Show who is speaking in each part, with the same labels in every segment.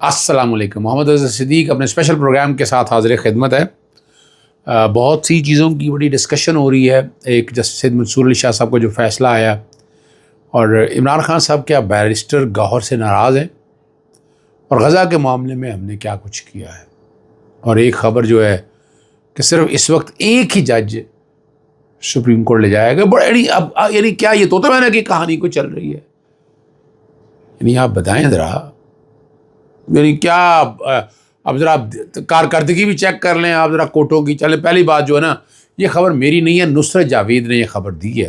Speaker 1: السلام علیکم. محمد اظہر صدیق اپنے اسپیشل پروگرام کے ساتھ حاضر خدمت ہے. بہت سی چیزوں کی بڑی ڈسکشن ہو رہی ہے. ایک جسٹس سید منصور علی شاہ صاحب کا جو فیصلہ آیا اور عمران خان صاحب کیا بیرسٹر گوہر سے ناراض ہیں اور غزہ کے معاملے میں ہم نے کیا کچھ کیا ہے. اور ایک خبر جو ہے کہ صرف اس وقت ایک ہی جج سپریم کورٹ لے جائے گا. بڑی اب یعنی کیا یہ طوطے مینے کی کہانی کو چل رہی ہے؟ یعنی آپ بتائیں ذرا، یعنی کیا اب ذرا کارکردگی بھی چیک کر لیں آپ ذرا کوٹوں کی. چلیں پہلی بات جو ہے نا، یہ خبر میری نہیں ہے، نصرت جاوید نے یہ خبر دی ہے.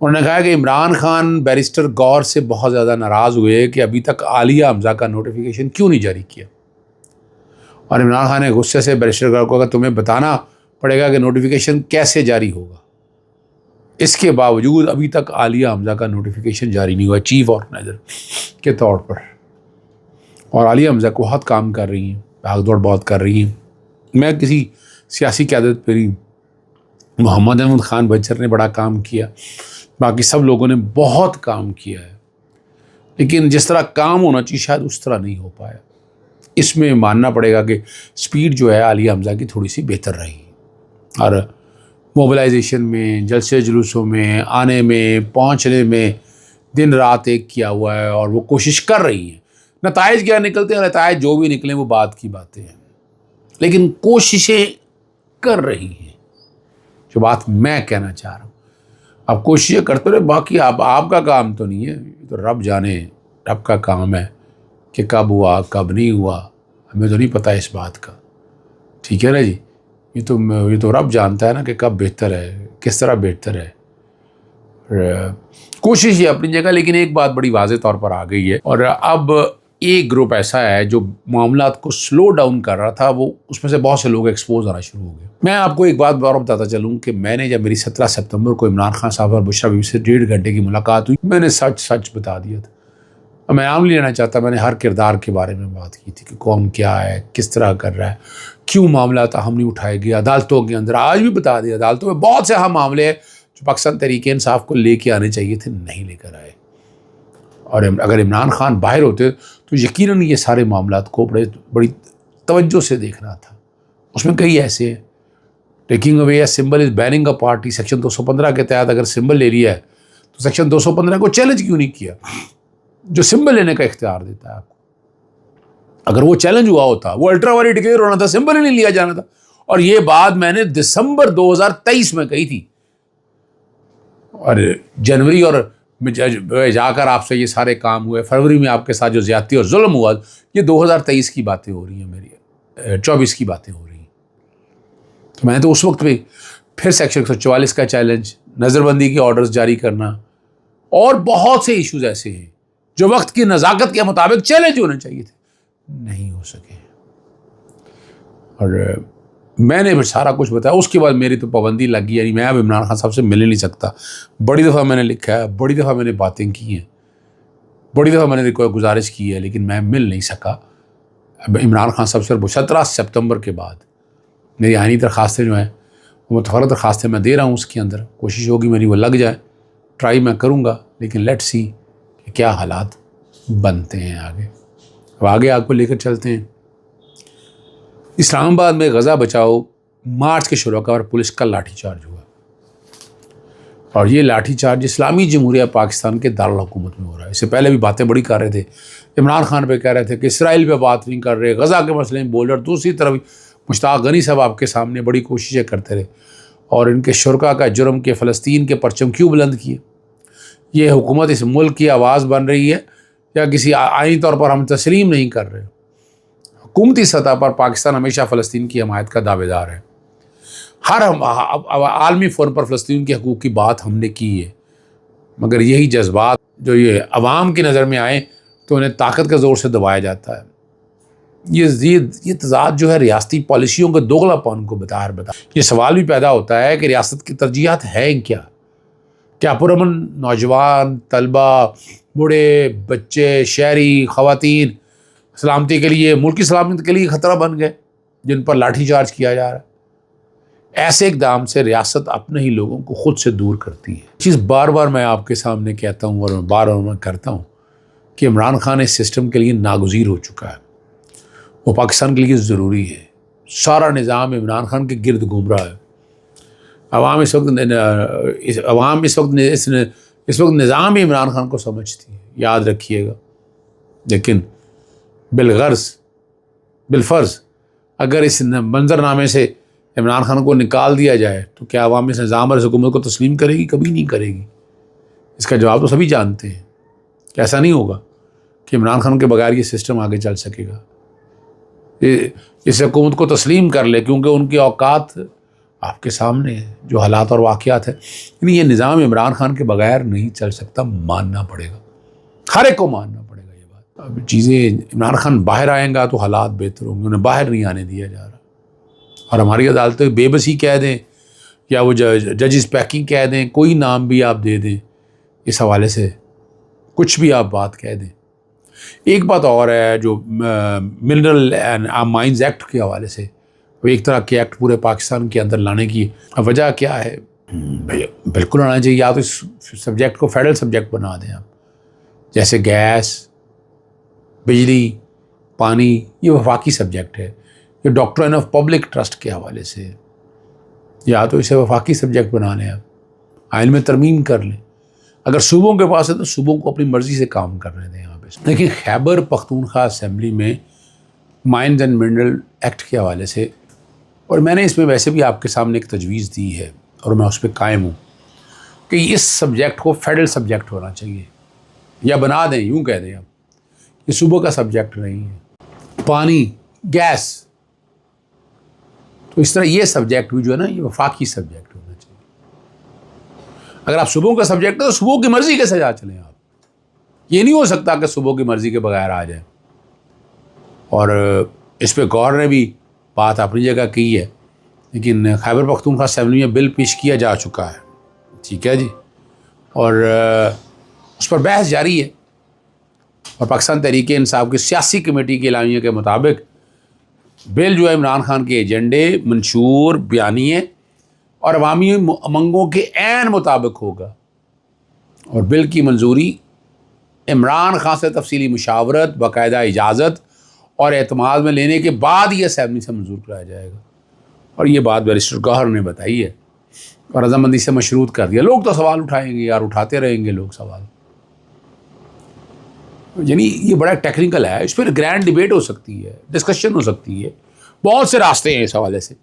Speaker 1: انہوں نے کہا کہ عمران خان بیرسٹر گوہر سے بہت زیادہ ناراض ہوئے کہ ابھی تک عالیہ حمزہ کا نوٹیفیکیشن کیوں نہیں جاری کیا. اور عمران خان نے غصے سے بیرسٹر گوہر کو کہا تمہیں بتانا پڑے گا کہ نوٹیفیکیشن کیسے جاری ہوگا. اس کے باوجود ابھی تک عالیہ حمزہ کا نوٹیفیکیشن جاری نہیں ہوا چیف آرگنائزر کے طور پر. اور عالیہ حمزہ کو بہت کام کر رہی ہیں، بھاگ دوڑ بہت کر رہی ہیں. میں کسی سیاسی قیادت پہ نہیں، محمد احمد خان بچر نے بڑا کام کیا، باقی سب لوگوں نے بہت کام کیا ہے، لیکن جس طرح کام ہونا چاہیے شاید اس طرح نہیں ہو پایا. اس میں ماننا پڑے گا کہ سپیڈ جو ہے عالیہ حمزہ کی تھوڑی سی بہتر رہی. اور موبلائزیشن میں، جلسے جلوسوں میں، آنے میں، پہنچنے میں دن رات ایک کیا ہوا ہے اور وہ کوشش کر رہی ہیں. نتائج کیا نکلتے ہیں، نتائج جو بھی نکلیں وہ بات کی باتیں ہیں، لیکن کوششیں کر رہی ہیں. جو بات میں کہنا چاہ رہا ہوں، آپ کوششیں کرتے رہے، باقی آپ کا کام تو نہیں ہے، یہ تو رب جانے، رب کا کام ہے کہ کب ہوا کب نہیں ہوا، ہمیں تو نہیں پتہ اس بات کا. ٹھیک ہے نا جی، یہ تو رب جانتا ہے نا کہ کب بہتر ہے، کس طرح بہتر ہے. کوشش یہ اپنی جگہ، لیکن ایک بات بڑی واضح طور پر آ گئی ہے. اور اب ایک گروپ ایسا ہے جو معاملات کو سلو ڈاؤن کر رہا تھا، وہ اس میں سے بہت سے لوگ ایکسپوز ہونا شروع ہو گئے. میں آپ کو ایک بات اور بتاتا چلوں کہ میں نے جب میری 17 ستمبر کو عمران خان صاحب اور بشریٰ بیوی سے 1.5 گھنٹے کی ملاقات ہوئی، میں نے سچ بتا دیا تھا. میں نام نہیں لینا چاہتا، میں نے ہر کردار کے بارے میں بات کی تھی کہ کون کیا ہے، کس طرح کر رہا ہے، کیوں معاملات ہم نہیں اٹھائے گئے عدالتوں کے اندر. آج بھی بتا دیا، عدالتوں میں بہت سے اہم معاملے ہیں جو پاکستان تحریک انصاف کو لے کے آنے چاہیے تھے، نہیں لے کر آئے. اور اگر عمران خان باہر ہوتے تو یقیناً یہ سارے معاملات کو بڑی توجہ سے دیکھنا تھا. اس میں کئی ایسے ہیں، taking away symbol is banning a party, section 215 کے تحت اگر سمبل لے لیا ہے تو سیکشن 215 کو چیلنج کیوں نہیں کیا، جو سمبل لینے کا اختیار دیتا ہے آپ کو. اگر وہ چیلنج ہوا ہوتا، وہ الٹرا وائلیٹ ڈکلیئر ہونا تھا، سمبل ہی نہیں لیا جانا تھا. اور یہ بات میں نے دسمبر 2023 میں کہی تھی، اور جنوری اور جا کر آپ سے یہ سارے کام ہوئے. فروری میں آپ کے ساتھ جو زیادتی اور ظلم ہوا، یہ 2023 کی باتیں ہو رہی ہیں، میری 24 کی باتیں ہو رہی ہیں. تو میں نے تو اس وقت بھی پھر سیکشن 144 کا چیلنج، نظر بندی کے آرڈرز جاری کرنا اور بہت سے ایشوز ایسے ہیں جو وقت کی نزاکت کے مطابق چیلنج ہونے چاہیے تھے، نہیں ہو سکے. اور میں نے پھر سارا کچھ بتایا. اس کے بعد میری تو پابندی لگ گئی، یعنی میں اب عمران خان صاحب سے مل نہیں سکتا. بڑی دفعہ میں نے لکھا ہے، بڑی دفعہ میں نے باتیں کی ہیں، بڑی دفعہ میں نے کوئی گزارش کی ہے، لیکن میں مل نہیں سکا. اب عمران خان صاحب سے 17 ستمبر کے بعد میری آئینی درخواستیں جو ہیں، وہ متفرد درخواستیں میں دے رہا ہوں. اس کے اندر کوشش ہوگی میری وہ لگ جائے، ٹرائی میں کروں گا، لیکن لیٹ سی کہ کیا حالات بنتے ہیں آگے. اب آگے آپ کو لے کر چلتے ہیں. اسلام آباد میں غزہ بچاؤ مارچ کے شروع کا اور پولیس کا لاٹھی چارج ہوا، اور یہ لاٹھی چارج اسلامی جمہوریہ پاکستان کے دارالحکومت میں ہو رہا ہے. اس سے پہلے بھی باتیں بڑی کر رہے تھے، عمران خان پہ کہہ رہے تھے کہ اسرائیل پہ بات نہیں کر رہے، غزہ کے مسئلے میں بول رہے. اور دوسری طرف مشتاق غنی صاحب آپ کے سامنے بڑی کوششیں کرتے رہے اور ان کے شرکا کا جرم کہ فلسطین کے پرچم کیوں بلند کیے. یہ حکومت اس ملک کی آواز بن رہی ہے یا کسی آئینی طور پر ہم تسلیم نہیں کر رہے؟ حکومتی سطح پر پاکستان ہمیشہ فلسطین کی حمایت کا دعوے دار ہے. ہر عالمی فورم پر فلسطین کے حقوق کی بات ہم نے کی ہے، مگر یہی جذبات جو یہ عوام کی نظر میں آئیں تو انہیں طاقت کے زور سے دبایا جاتا ہے. یہ تضاد جو ہے ریاستی پالیسیوں کے دوغلا پن کو بتا. یہ سوال بھی پیدا ہوتا ہے کہ ریاست کی ترجیحات ہیں کیا پرامن نوجوان، طلبہ، بوڑھے، بچے، شہری، خواتین سلامتی کے لیے، ملکی سلامتی کے لیے خطرہ بن گئے جن پر لاٹھی چارج کیا جا رہا ہے. ایسے اقدام سے ریاست اپنے ہی لوگوں کو خود سے دور کرتی ہے. چیز بار بار میں آپ کے سامنے کہتا ہوں اور بار بار میں کرتا ہوں کہ عمران خان اس سسٹم کے لیے ناگزیر ہو چکا ہے. وہ پاکستان کے لیے ضروری ہے. سارا نظام عمران خان کے گرد گھوم رہا ہے. عوام اس وقت نظام ہی عمران خان کو سمجھتی ہے، یاد رکھیے گا. لیکن بالفرض اگر اس منظرنامے سے عمران خان کو نکال دیا جائے تو کیا عوام اس نظام اور اس حکومت کو تسلیم کرے گی؟ کبھی نہیں کرے گی. اس کا جواب تو سبھی جانتے ہیں کہ ایسا نہیں ہوگا کہ عمران خان کے بغیر یہ سسٹم آگے چل سکے گا. اس حکومت کو تسلیم کر لے کیونکہ ان کی اوقات آپ کے سامنے ہے، جو حالات اور واقعات ہیں. یعنی یہ نظام عمران خان کے بغیر نہیں چل سکتا، ماننا پڑے گا، ہر ایک کو ماننا پڑے گا یہ بات. اب چیزیں عمران خان باہر آئیں گا تو حالات بہتر ہوں گے، انہیں باہر نہیں آنے دیا جا رہا. اور ہماری عدالتیں بے بسی کہہ دیں یا وہ ججز پیکنگ کہہ دیں، کوئی نام بھی آپ دے دیں، اس حوالے سے کچھ بھی آپ بات کہہ دیں. ایک بات اور ہے جو منرل اینڈ مائنز ایکٹ کے حوالے سے، وہ ایک طرح کے ایکٹ پورے پاکستان کے اندر لانے کی وجہ کیا ہے؟ بالکل آنا چاہیے. یا تو اس سبجیکٹ کو فیڈرل سبجیکٹ بنا دیں آپ، جیسے گیس، بجلی، پانی، یہ وفاقی سبجیکٹ ہے. یہ ڈاکٹرن آف پبلک ٹرسٹ کے حوالے سے یا تو اسے وفاقی سبجیکٹ بنا لیں آپ، آئین میں ترمیم کر لیں. اگر صوبوں کے پاس ہے تو صوبوں کو اپنی مرضی سے کام کرنے دیں یہاں پہ. لیکن خیبر پختونخوا اسمبلی میں مائنز اینڈ منرل ایکٹ کے حوالے سے، اور میں نے اس میں ویسے بھی آپ کے سامنے ایک تجویز دی ہے اور میں اس پہ قائم ہوں کہ اس سبجیکٹ کو فیڈرل سبجیکٹ ہونا چاہیے، یا بنا دیں، یوں کہہ دیں آپ، یہ صوبوں کا سبجیکٹ نہیں ہے. پانی، گیس، تو اس طرح یہ سبجیکٹ بھی جو ہے نا یہ وفاقی سبجیکٹ ہونا چاہیے. اگر آپ صوبوں کا سبجیکٹ ہے تو صوبوں کی مرضی کے سجا چلیں آپ. یہ نہیں ہو سکتا کہ صوبوں کی مرضی کے بغیر آ جائیں. اور اس پہ گور نے بھی بات اپنی جگہ کی ہے، لیکن خیبر پختونخوا اسمبلی میں بل پیش کیا جا چکا ہے، ٹھیک ہے جی، اور اس پر بحث جاری ہے. اور پاکستان تحریک انصاف کی سیاسی کمیٹی کی اعلامیہ کے مطابق بل جو ہے عمران خان کے ایجنڈے، منشور، بیانیے اور عوامی امنگوں کے عین مطابق ہوگا. اور بل کی منظوری عمران خان سے تفصیلی مشاورت، باقاعدہ اجازت اور اعتماد میں لینے کے بعد یہ اسمبلی سے منظور کرایا جائے گا. اور یہ بات بیرسٹر گوہر نے بتائی ہے اور رضامندی سے مشروط کر دیا. لوگ تو سوال اٹھائیں گے یار، اٹھاتے رہیں گے لوگ سوال. یعنی یہ بڑا ٹیکنیکل ہے، اس پر گرینڈ ڈیبیٹ ہو سکتی ہے، ڈسکشن ہو سکتی ہے. بہت سے راستے ہیں اس حوالے سے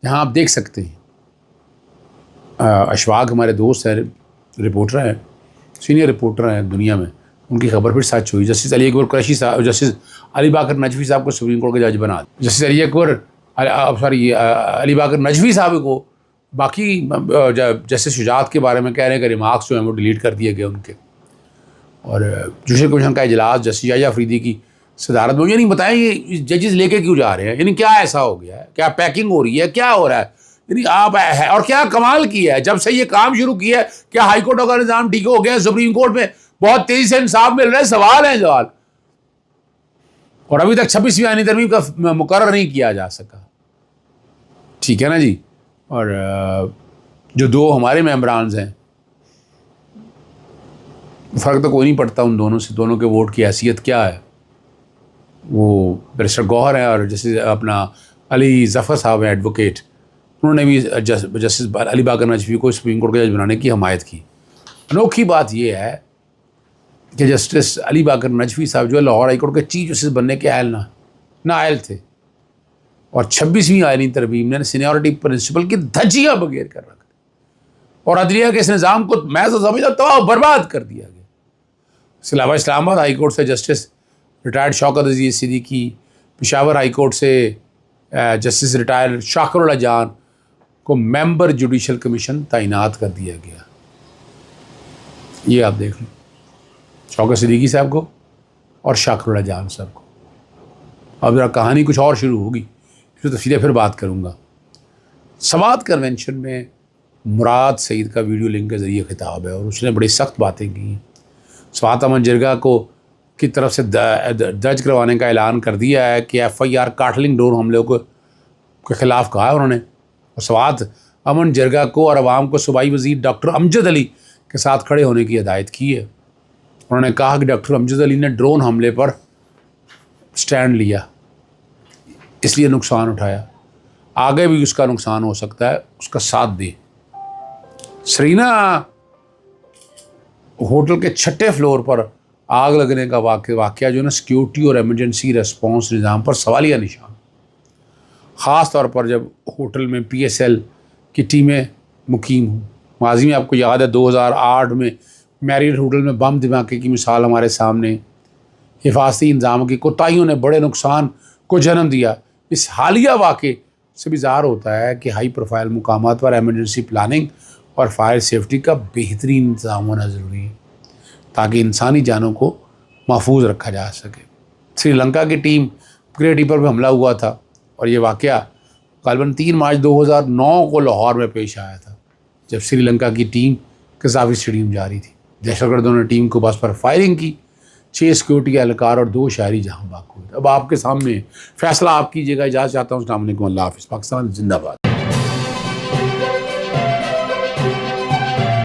Speaker 1: جہاں آپ دیکھ سکتے ہیں. اشفاق ہمارے دوست ہیں، رپورٹر ہیں، سینئر رپورٹر ہیں دنیا میں، ان کی خبر پھر سچ ہوئی. جسٹس علی اکبر قریشی صاحب، جسٹس علی باقر نجوی صاحب کو سپریم کورٹ کے جج بنا دیا. جسٹس علی باقر نجوی صاحب کو باقی جسٹس شجاعت کے بارے میں کہہ رہے ہیں کہ ریمارکس جو ہیں وہ ڈیلیٹ کر دیے گئے ان کے. اور جوڈیشل کمیشن کا اجلاس جسٹس یحییٰ افریدی کی صدارت میں. یعنی بتائیں یہ ججز لے کے کیوں جا رہے ہیں؟ یعنی کیا ایسا ہو گیا ہے؟ کیا پیکنگ ہو رہی ہے؟ کیا ہو رہا ہے؟ یعنی آپ اور کیا کمال کیا ہے جب سے یہ کام شروع کیا ہے؟ کیا ہائی کورٹ کا نظام ٹھیک ہو گیا؟ سپریم کورٹ میں بہت تیزی سے انصاف مل رہا ہے؟ سوال ہیں سوال. اور ابھی تک 26ویں آئینی ترمیم کا مقرر نہیں کیا جا سکا، ٹھیک ہے نا جی. اور جو دو ہمارے ممبرانز ہیں، فرق تو کوئی نہیں پڑتا ان دونوں سے، دونوں کے ووٹ کی حیثیت کیا ہے. وہ بیرسٹر گوہر ہیں اور جسٹس اپنا علی ظفر صاحب ہیں ایڈوکیٹ، انہوں نے بھی جسٹس علی باقر نجوی کو سپریم کورٹ کے جج بنانے کی حمایت کی. انوکھی بات یہ ہے کہ جسٹس علی باقر نجوی صاحب جو ہے لاہور ہائی کورٹ کے چیف جسٹس بننے کے نااہل تھے، اور 26ویں آئینی ترمیم نے سینیورٹی پرنسپل کی دھجیاں بغیر کر رکھ دی اور عدلیہ کے اس نظام کو میں تو سمجھتا ہوں تباہ و برباد کر دیا گیا. اس کے علاوہ اسلام آباد ہائی کورٹ سے justice retired Shaukat Aziz Siddiqui, Peshawar high court سے جسٹس ریٹائرڈ شاکر اللہ جان کو ممبر جوڈیشل کمیشن تعینات کر دیا گیا. یہ آپ دیکھ لیں، شوکت صدیقی صاحب کو اور شاکر اللہ جان صاحب کو. اب ذرا کہانی کچھ اور شروع ہوگی، اس میں تفصیلیں پھر بات کروں گا. سوات کنونشن میں مراد سعید کا ویڈیو لنک کے ذریعے خطاب ہے اور اس نے بڑی سخت باتیں کی ہیں. سوات امن جرگہ کی طرف سے درج کروانے کا اعلان کر دیا ہے کہ FIR کاٹلنگ ڈور حملوں کے خلاف کہا ہے انہوں نے. اور سوات امن جرگہ کو اور عوام کو صوبائی وزیر ڈاکٹر امجد علی کے ساتھ کھڑے ہونے کی ہدایت کی ہے. انہوں نے کہا کہ ڈاکٹر امجد علی نے ڈرون حملے پر سٹینڈ لیا اس لیے نقصان اٹھایا، آگے بھی اس کا نقصان ہو سکتا ہے، اس کا ساتھ دے۔ سرینا ہوٹل کے 6 فلور پر آگ لگنے کا واقعہ جو ہے نا سیکیورٹی اور ایمرجنسی ریسپانس نظام پر سوالیہ نشان، خاص طور پر جب ہوٹل میں PSL کی ٹیمیں مقیم ہوں۔ ماضی میں آپ کو یاد ہے 2008 میں میریٹ ہوٹل میں بم دھماکے کی مثال ہمارے سامنے، حفاظتی انتظام کی کوتاہیوں نے بڑے نقصان کو جنم دیا۔ اس حالیہ واقعے سے بھی ظاہر ہوتا ہے کہ ہائی پروفائل مقامات پر ایمرجنسی پلاننگ اور فائر سیفٹی کا بہترین انتظام ہونا ضروری ہے تاکہ انسانی جانوں کو محفوظ رکھا جا سکے۔ سری لنکا کی ٹیم گریٹ ریپر پہ حملہ ہوا تھا اور یہ واقعہ غالباً 3 مارچ 2009 کو لاہور میں پیش آیا تھا، جب سری لنکا کی ٹیم قذافی اسٹیڈیم جا رہی تھی۔ دہشت گردوں نے ٹیم کو بس پر فائرنگ کی، 6 سیکیورٹی اہلکار اور 2 شہری جہاں باق ہوئے۔ اب آپ کے سامنے فیصلہ آپ کیجیے گا۔ اجازت چاہتا ہوں، السلام علیکم، اللہ حافظ، پاکستان زندہ باد۔